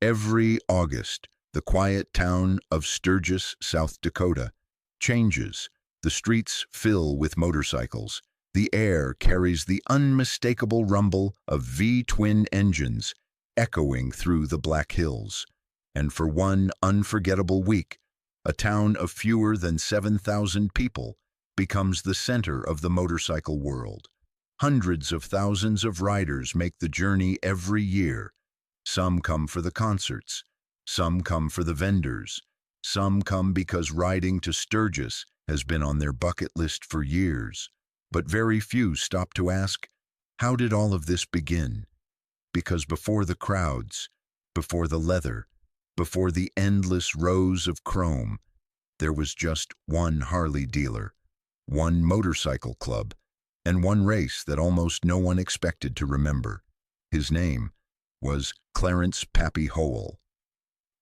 Every August, the quiet town of Sturgis, South Dakota, changes. The streets fill with motorcycles. The air carries the unmistakable rumble of V-twin engines echoing through the Black Hills. And for one unforgettable week, a town of fewer than 7,000 people becomes the center of the motorcycle world. Hundreds of thousands of riders make the journey every year. Some come for the concerts, some come for the vendors, some come because riding to Sturgis has been on their bucket list for years. But very few stop to ask, how did all of this begin? Because before the crowds, before the leather, before the endless rows of chrome, there was just one Harley dealer, one motorcycle club, and one race that almost no one expected to remember. His name was Clarence "Pappy" Howell.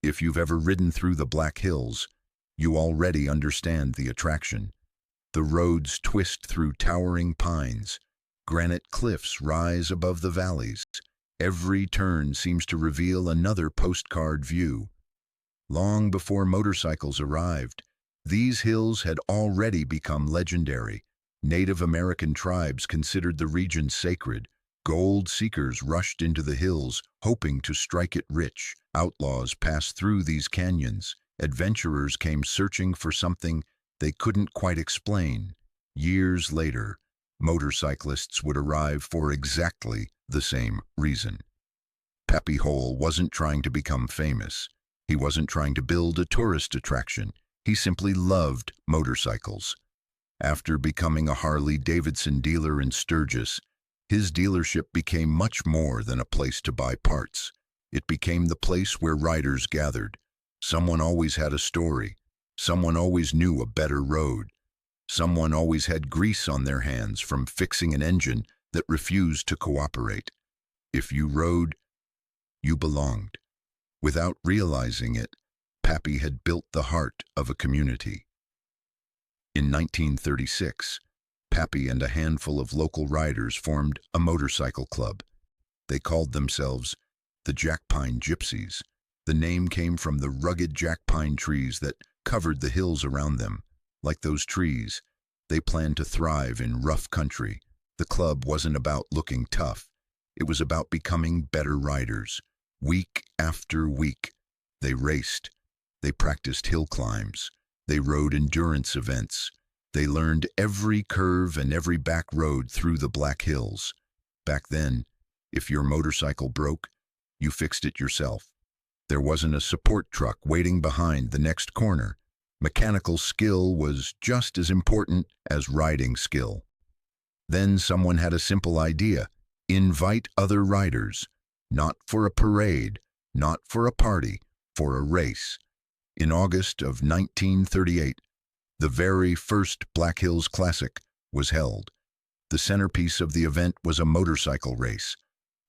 If you've ever ridden through the Black Hills, you already understand the attraction. The roads twist through towering pines. Granite cliffs rise above the valleys. Every turn seems to reveal another postcard view. Long before motorcycles arrived, these hills had already become legendary. Native American tribes considered the region sacred. Gold seekers rushed into the hills, hoping to strike it rich. Outlaws passed through these canyons. Adventurers came searching for something they couldn't quite explain. Years later, motorcyclists would arrive for exactly the same reason. Pappy Howell wasn't trying to become famous. He wasn't trying to build a tourist attraction. He simply loved motorcycles. After becoming a Harley-Davidson dealer in Sturgis, his dealership became much more than a place to buy parts. It became the place where riders gathered. Someone always had a story. Someone always knew a better road. Someone always had grease on their hands from fixing an engine that refused to cooperate. If you rode, you belonged. Without realizing it, Pappy had built the heart of a community. In 1936, Pappy and a handful of local riders formed a motorcycle club. They called themselves the Jackpine Gypsies. The name came from the rugged jackpine trees that covered the hills around them. Like those trees, they planned to thrive in rough country. The club wasn't about looking tough. It was about becoming better riders. Week after week, they raced. They practiced hill climbs. They rode endurance events. They learned every curve and every back road through the Black Hills. Back then, if your motorcycle broke, you fixed it yourself. There wasn't a support truck waiting behind the next corner. Mechanical skill was just as important as riding skill. Then someone had a simple idea: invite other riders, not for a parade, not for a party, for a race. In August of 1938, the very first Black Hills Classic was held. The centerpiece of the event was a motorcycle race,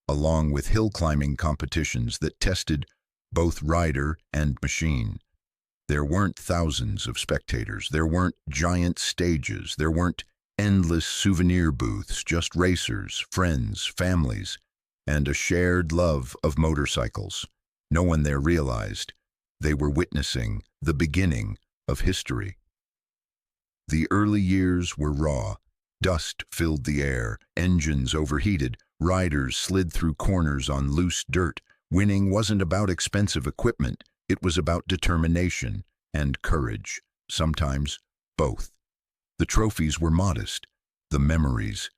along with hill climbing competitions that tested both rider and machine. There weren't thousands of spectators. There weren't giant stages. There weren't endless souvenir booths, just racers, friends, families, and a shared love of motorcycles. No one there realized they were witnessing the beginning of history. The early years were raw. Dust filled the air, engines overheated, riders slid through corners on loose dirt. Winning wasn't about expensive equipment, it was about determination and courage, sometimes both. The trophies were modest, the memories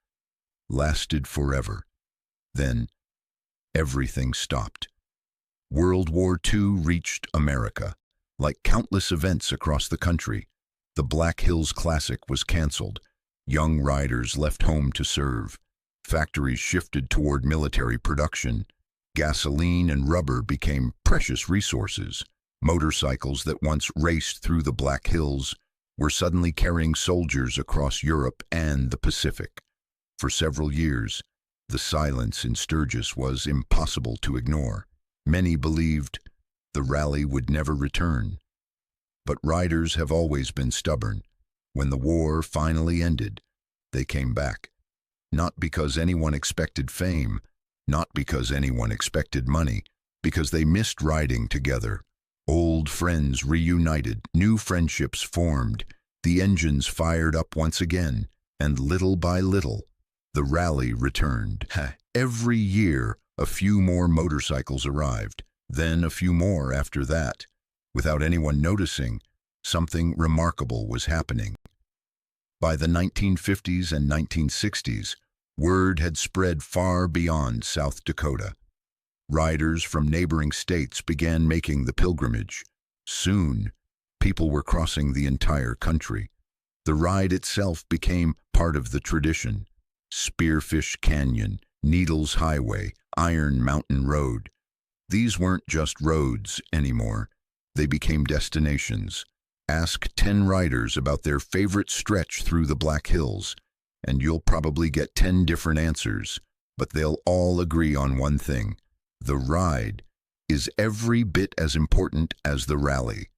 lasted forever. Then, everything stopped. World War II reached America. Like countless events across the country, the Black Hills Classic was canceled. Young riders left home to serve. Factories shifted toward military production. Gasoline and rubber became precious resources. Motorcycles that once raced through the Black Hills were suddenly carrying soldiers across Europe and the Pacific. For several years, the silence in Sturgis was impossible to ignore. Many believed the rally would never return. But riders have always been stubborn. When the war finally ended, they came back. Not because anyone expected fame, not because anyone expected money, because they missed riding together. Old friends reunited, new friendships formed, the engines fired up once again, and little by little, the rally returned. Every year, a few more motorcycles arrived, then a few more after that. Without anyone noticing, something remarkable was happening. By the 1950s and 1960s, word had spread far beyond South Dakota. Riders from neighboring states began making the pilgrimage. Soon, people were crossing the entire country. The ride itself became part of the tradition. Spearfish Canyon, Needles Highway, Iron Mountain Road. These weren't just roads anymore. They became destinations. Ask 10 riders about their favorite stretch through the Black Hills, and you'll probably get 10 different answers, but they'll all agree on one thing. The ride is every bit as important as the rally.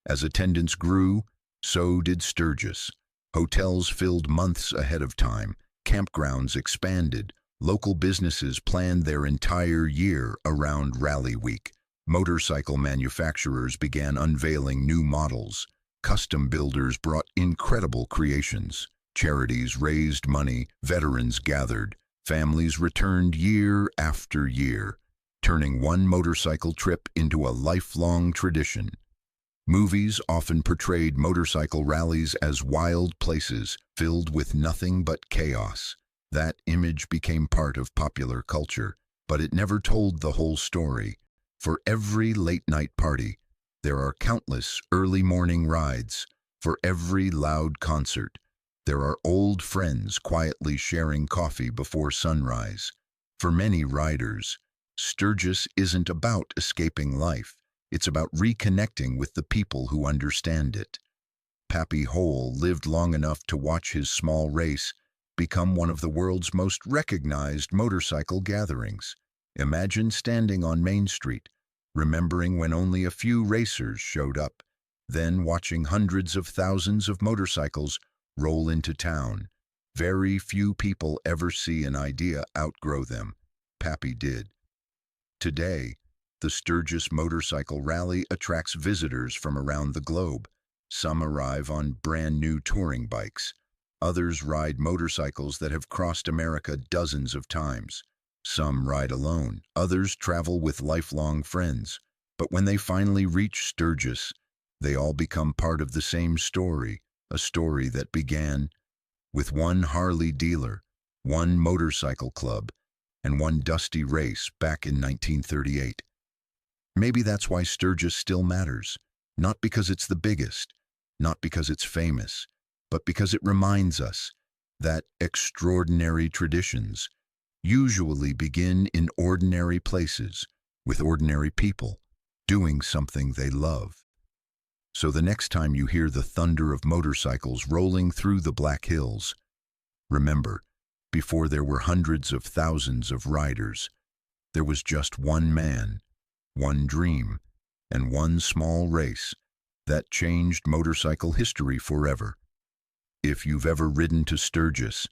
As attendance grew, so did Sturgis. Hotels filled months ahead of time, campgrounds expanded, local businesses planned their entire year around Rally Week. Motorcycle manufacturers began unveiling new models. Custom builders brought incredible creations. Charities raised money, veterans gathered, families returned year after year, turning one motorcycle trip into a lifelong tradition. Movies often portrayed motorcycle rallies as wild places filled with nothing but chaos. That image became part of popular culture, but it never told the whole story. For every late-night party, there are countless early morning rides. For every loud concert, there are old friends quietly sharing coffee before sunrise. For many riders, Sturgis isn't about escaping life. It's about reconnecting with the people who understand it. Pappy Hole lived long enough to watch his small race become one of the world's most recognized motorcycle gatherings. Imagine standing on Main Street, remembering when only a few racers showed up, then watching hundreds of thousands of motorcycles roll into town. Very few people ever see an idea outgrow them. Pappy did. Today, the Sturgis Motorcycle Rally attracts visitors from around the globe. Some arrive on brand new touring bikes. Others ride motorcycles that have crossed America dozens of times. Some ride alone. Others travel with lifelong friends. But when they finally reach Sturgis, they all become part of the same story, a story that began with one Harley dealer, one motorcycle club, and one dusty race back in 1938. Maybe that's why Sturgis still matters, not because it's the biggest, not because it's famous, but because it reminds us that extraordinary traditions usually begin in ordinary places, with ordinary people, doing something they love. So the next time you hear the thunder of motorcycles rolling through the Black Hills, remember, before there were hundreds of thousands of riders, there was just one man, one dream, and one small race that changed motorcycle history forever. If you've ever ridden to Sturgis,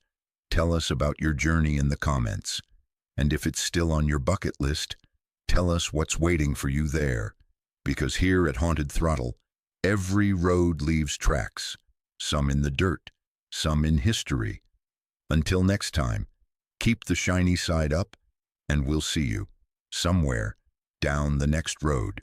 tell us about your journey in the comments. And if it's still on your bucket list, tell us what's waiting for you there. Because here at Haunted Throttle, every road leaves tracks, some in the dirt, some in history. Until next time, keep the shiny side up, and we'll see you somewhere down the next road.